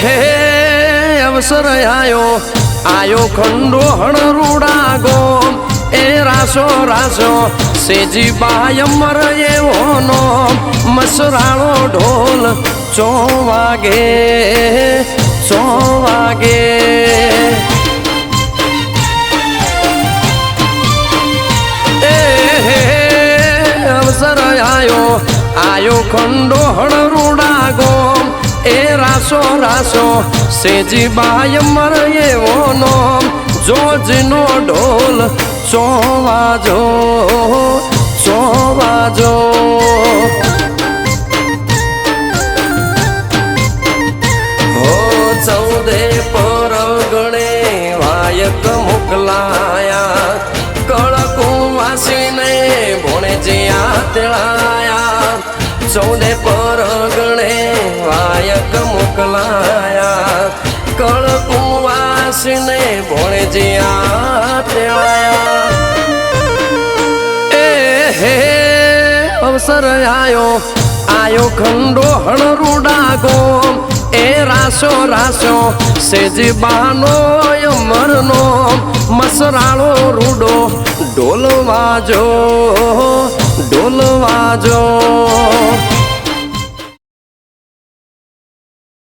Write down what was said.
હે અવસર આયો ખંડો હણરૂડા ગોમ એ રાસો રાસો સેજી બાય અમર એવોનો મસરાળો ઢોલ 4 વાગે અવસર આયો ખંડો હણરૂડા ગોમ એ રાસો રાસો સેજી બાય અમર એવોનો જોજનો ઢોલ 4 વાજો હો 14 પરગણે વાયક મોકલાયા કળકુવાસીને ભોણે જ્યાં તેળાયા 14 પરગણે વાયક મોકલાયા કળકુવાસીને ભોણે જ્યાં તેળાયા હે અવસર આયો ખંડો હણરૂડા ગોમ એ રાસો રાસો સેજી બાનો અમરનો મસરાળો રૂડો ઢોલ વાજો